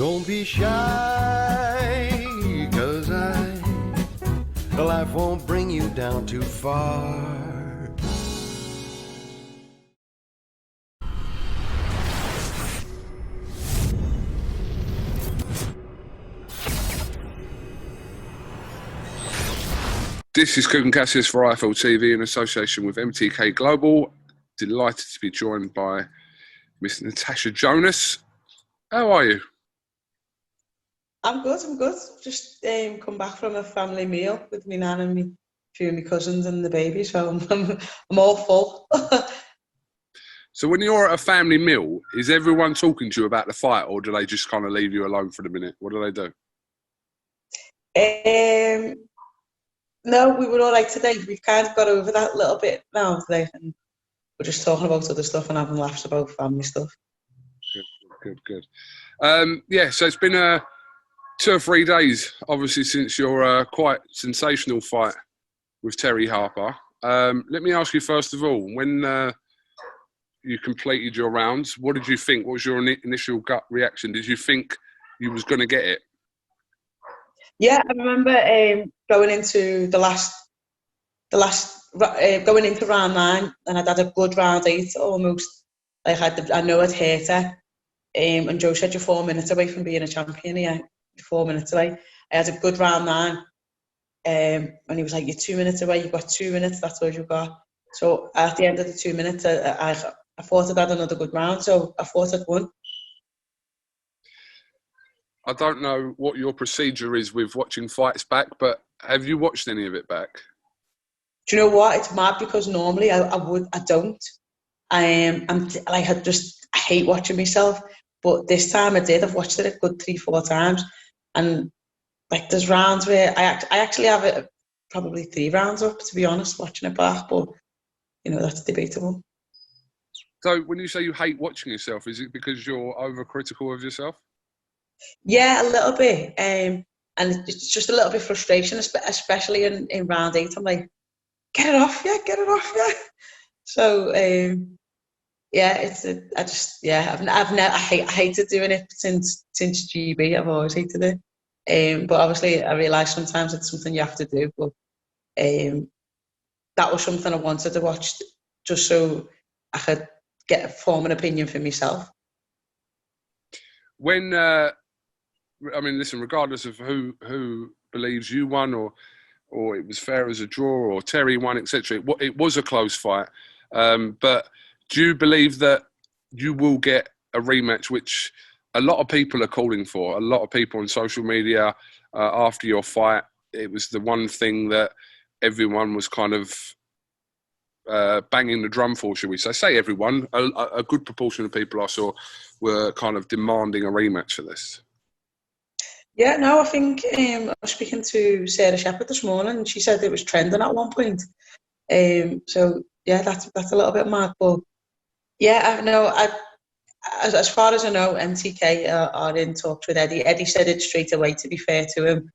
Don't be shy, 'cause life won't bring you down too far. This is KUGAN CASSIUS for IFL TV in association with MTK Global. Delighted to be joined by Miss Tasha Jonas. How are you? I'm good. Just come back from a family meal with my nan and a few of my cousins and the baby, so I'm all full. So when you're at a family meal, is everyone talking to you about the fight, or do they just kind of leave you alone for the minute? What do they do? No, we were all right today. We've kind of got over that little bit now today, and we're just talking about other stuff and having laughs about family stuff. Good. Yeah, so it's been 2 or 3 days, obviously, since your quite sensational fight with Terri Harper. Let me ask you, first of all, when you completed your rounds, what did you think? What was your initial gut reaction? Did you think you was going to get it? Yeah, I remember going into going into round 9, and I'd had a good round 8 almost. I know I'd hurt her. And Joe said you're 4 minutes away from being a champion here. You're 4 minutes away. I had a good round 9. And he was like, you're 2 minutes away. You've got 2 minutes. That's all you've got. So at the end of the 2 minutes, I thought I'd had another good round. So I thought I'd won. I don't know what your procedure is with watching fights back, but have you watched any of it back? Do you know what? It's mad because normally I don't. I hate watching myself, but this time I did. I've watched it a good 3-4 times, and like there's rounds where I actually have it probably 3 rounds up, to be honest, watching it back. But you know, that's debatable. So when you say you hate watching yourself, is it because you're overcritical of yourself? Yeah, a little bit, and it's just a little bit frustration, especially in round 8. I'm like, get it off, yeah. So yeah, I hated doing it since GB. I've always hated it, but obviously I realise sometimes it's something you have to do. But that was something I wanted to watch just so I could form an opinion for myself. When listen, regardless of who believes you won or it was fair as a draw or Terri won, etc., it was a close fight. But do you believe that you will get a rematch, which a lot of people are calling for? A lot of people on social media after your fight, it was the one thing that everyone was kind of banging the drum for, should we say? Say everyone, a good proportion of people I saw were kind of demanding a rematch for this. Yeah, no, I think I was speaking to Sarah Shepherd this morning, and she said it was trending at one point. So yeah, that's a little bit mad, but yeah, I know. As far as I know, MTK are in talks with Eddie. Eddie said it straight away. To be fair to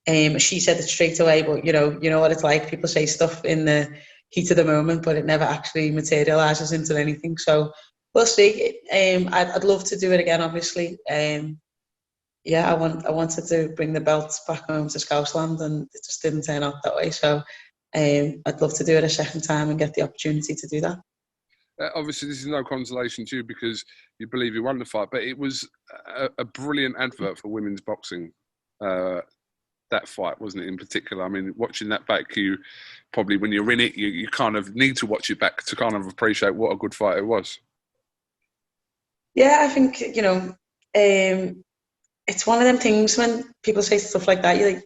him, she said it straight away. But you know what it's like. People say stuff in the heat of the moment, but it never actually materializes into anything. So we'll see. I'd love to do it again, obviously. Yeah, I wanted to bring the belts back home to Scousland, and it just didn't turn out that way. So I'd love to do it a second time and get the opportunity to do that. Obviously, this is no consolation to you because you believe you won the fight, but it was a brilliant advert for women's boxing, that fight, wasn't it, in particular? I mean, watching that back, you probably, when you're in it, you kind of need to watch it back to kind of appreciate what a good fight it was. Yeah, I think, it's one of them things when people say stuff like that,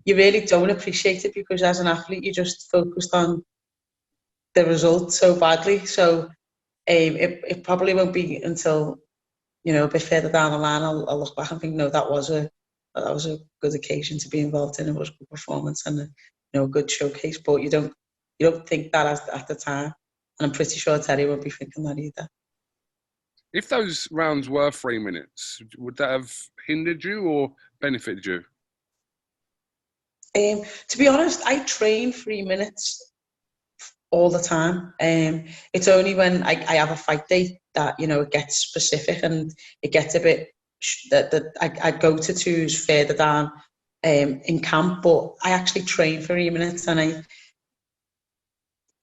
you really don't appreciate it because as an athlete, you're just focused on the result so badly. So it probably won't be until, a bit further down the line, I'll look back and think, no, that was a good occasion to be involved in. It was a good performance and a good showcase. But you don't think that at the time, and I'm pretty sure Terri won't be thinking that either. If those rounds were 3 minutes, would that have hindered you or benefited you? To be honest, I train 3 minutes all the time. It's only when I have a fight date that it gets specific and it gets a bit I'd go to twos further down in camp, but I actually train for Rematch, and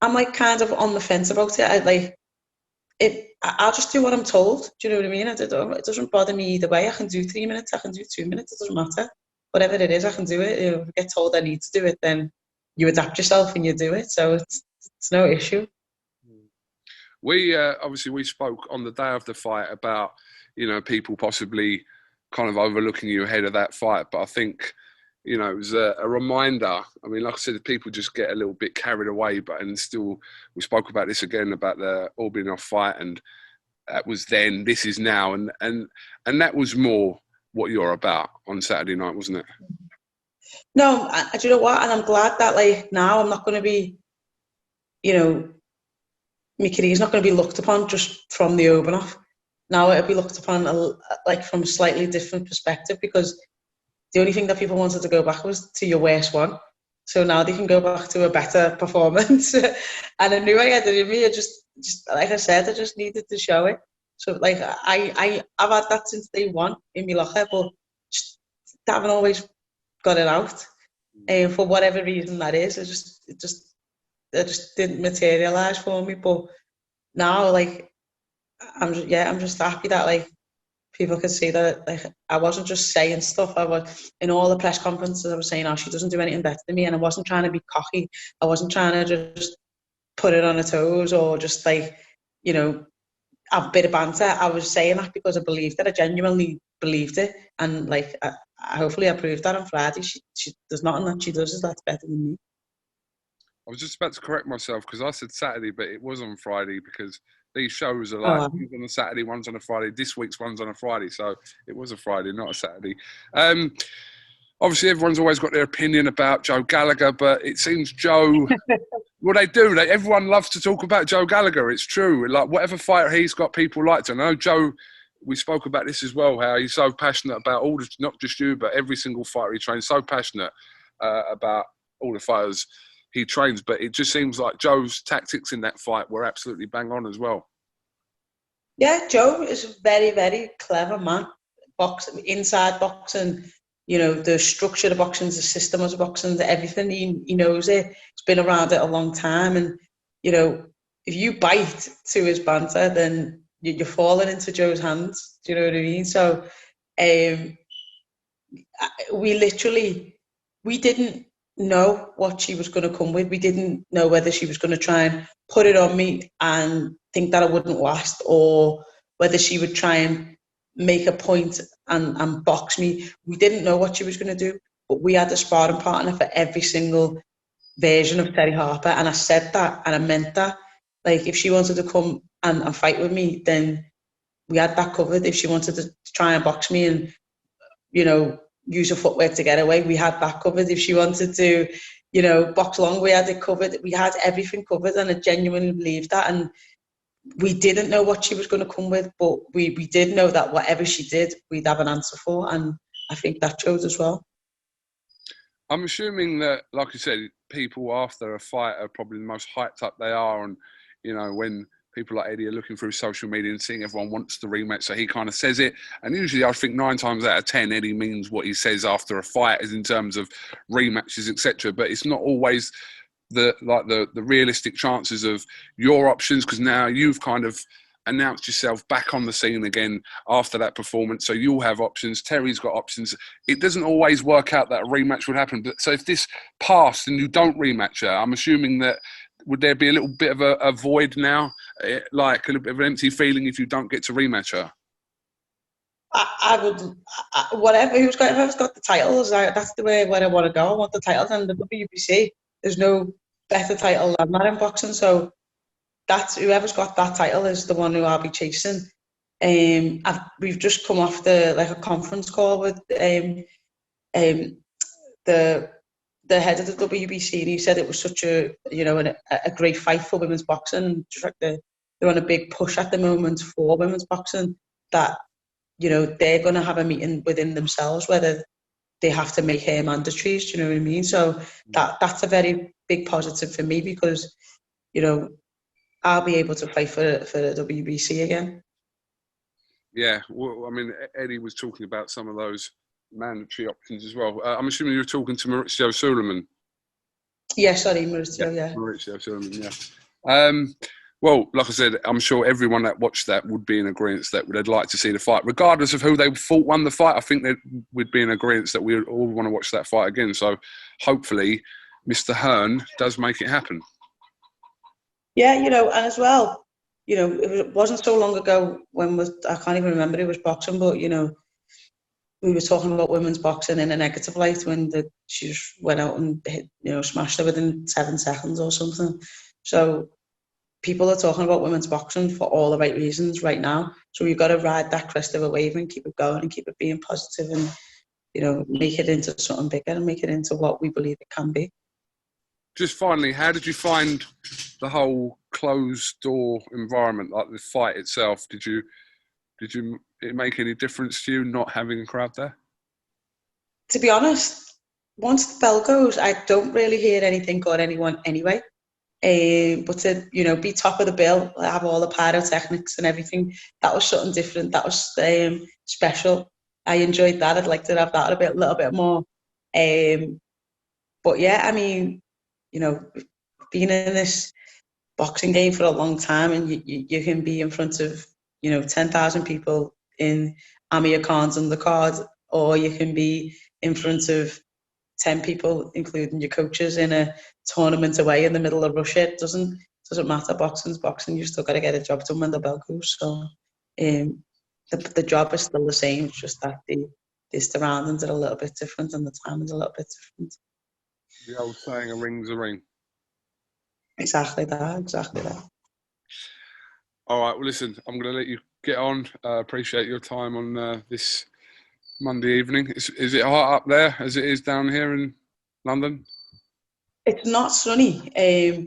I'm like kind of on the fence about it. I'll just do what I'm told. Do you know what I mean? It doesn't bother me either way. I can do 3 minutes, I can do 2 minutes, it doesn't matter. Whatever it is, I can do it. You know, if I get told I need to do it, then you adapt yourself and you do it. So it's no issue. We obviously we spoke on the day of the fight about, you know, people possibly kind of overlooking you ahead of that fight, but I think, you know, it was a reminder. I mean, like I said, people just get a little bit carried away, and still, we spoke about this again about the Albinoff fight, and that was then, this is now, and that was more what you're about on Saturday night, wasn't it? No, do you know what? And I'm glad that, like, now I'm not going to be, you know, my career's not going to be looked upon just from the Albinoff. Now it'll be looked upon like from a slightly different perspective, because the only thing that people wanted to go back was to your worst one. So now they can go back to a better performance. And I knew I had it in me. I just like I said, I just needed to show it. So like I've had that since day one in my locker, but just haven't always got it out. For whatever reason that is, it just didn't materialise for me. But now, like, I'm just happy that, like, people could see that, like, I wasn't just saying stuff. I was in all the press conferences. I was saying, "Oh, she doesn't do anything better than me," and I wasn't trying to be cocky. I wasn't trying to just put it on her toes or just, like, you know, have a bit of banter. I was saying that because I believed it. I genuinely believed it, and like, hopefully, I proved that on Friday. There's nothing that she does that's better than me. I was just about to correct myself because I said Saturday, but it was on Friday, because these shows are like, one's on a Saturday, one's on a Friday. This week's one's on a Friday, so it was a Friday, not a Saturday. Obviously, everyone's always got their opinion about Joe Gallagher, but it seems Joe, well, they do. Everyone loves to talk about Joe Gallagher. It's true. Like, whatever fighter he's got, people like to. I know Joe, we spoke about this as well, how he's so passionate about all the, not just you, but every single fighter he trains, so passionate about all the fighters he trains, but it just seems like Joe's tactics in that fight were absolutely bang on as well. Yeah, Joe is a very, very clever man. Inside boxing, you know, the structure of boxing, the system of boxing, everything, he knows it. He's been around it a long time, and, you know, if you bite to his banter, then you're falling into Joe's hands. Do you know what I mean? So we didn't know what she was going to come with. We didn't know whether she was going to try and put it on me and think that I wouldn't last, or whether she would try and make a point and box me. We didn't know what she was going to do, but we had a sparring partner for every single version of Terri Harper, and I said that and I meant that. Like, if she wanted to come and fight with me, then we had that covered. If she wanted to try and box me and, you know, use her footwork to get away, we had that covered. If she wanted to, you know, box long, we had it covered. We had everything covered, and I genuinely believed that. And we didn't know what she was going to come with, but we did know that whatever she did, we'd have an answer for, and I think that shows as well. I'm assuming that, like you said, people after a fight are probably the most hyped up they are, and, you know, when people like Eddie are looking through social media and seeing everyone wants the rematch, so he kind of says it. And usually I think 9 times out of 10, Eddie means what he says after a fight, is in terms of rematches, etc. But it's not always the realistic chances of your options, because now you've kind of announced yourself back on the scene again after that performance, so you'll have options. Terri's got options. It doesn't always work out that a rematch would happen. But so if this passed and you don't rematch her, I'm assuming that, would there be a little bit of a void now, like a little bit of an empty feeling if you don't get to rematch her? I would, whoever's got the titles, that's the way where I want to go. I want the titles, and the WBC, there's no better title than that in boxing. So that's, whoever's got that title is the one who I'll be chasing. We've just come off a conference call with the head of the WBC, and he said it was such a great fight for women's boxing. Just like they're on a big push at the moment for women's boxing, that, you know, they're going to have a meeting within themselves whether they have to make her mandatories. Do you know what I mean? So that's a very big positive for me, because, you know, I'll be able to fight for the WBC again. Yeah, well, I mean, Eddie was talking about some of those mandatory options as well. I'm assuming you were talking to Maurizio Suleiman. Yeah, sorry, Maurizio, yeah. Maurizio Suleiman, yeah. Well, like I said, I'm sure everyone that watched that would be in agreement that they'd like to see the fight. Regardless of who they thought won the fight, I think that we'd be in agreement that we all want to watch that fight again. So hopefully Mr. Hearn does make it happen. Yeah, you know, and as well, you know, it wasn't so long ago when I can't even remember who was boxing, but, you know, we were talking about women's boxing in a negative light when she just went out and hit, you know, smashed her within 7 seconds or something. So people are talking about women's boxing for all the right reasons right now. So you've got to ride that crest of a wave and keep it going and keep it being positive and, you know, make it into something bigger and make it into what we believe it can be. Just finally, how did you find the whole closed door environment, like the fight itself? Did it make any difference to you not having a crowd there? To be honest, once the bell goes, I don't really hear anything or anyone anyway. But to, you know, be top of the bill, have all the pyrotechnics and everything, that was something different. That was special. I enjoyed that. I'd like to have that a little bit more. But yeah, I mean, you know, being in this boxing game for a long time, and you can be in front of, you know, 10,000 people in Amir Khan's undercard, or you can be in front of 10 people, including your coaches, in a tournament away in the middle of Russia. It doesn't matter. Boxing's boxing. You've still got to get a job done when the bell goes. So the job is still the same. It's just that the surroundings are a little bit different and the timing's a little bit different. The old saying, a ring's a ring. Exactly that. All right, well, listen, I'm going to let you get on. Appreciate your time on this Monday evening. Is it hot up there as it is down here in London? It's not sunny,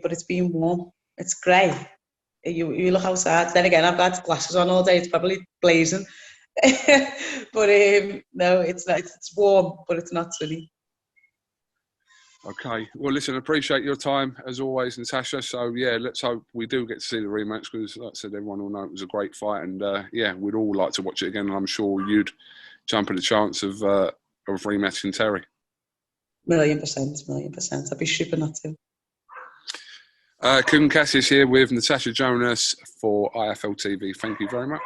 but it's been warm. It's grey. You look outside. Then again, I've got glasses on all day. It's probably blazing. But no, it's not. It's warm, but it's not sunny. Okay. Well, listen, appreciate your time as always, Natasha. So yeah, let's hope we do get to see the rematch because, like I said, everyone will know it was a great fight, and yeah, we'd all like to watch it again. And I'm sure you'd jump at the chance of rematching Terri. 1,000,000%. I'd be stupid not to. KUGAN CASSIUS here with Tasha Jonas for IFL TV. Thank you very much.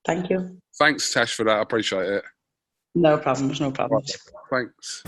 Thank you. Thanks, Tash, for that. I appreciate it. No problems. Thanks.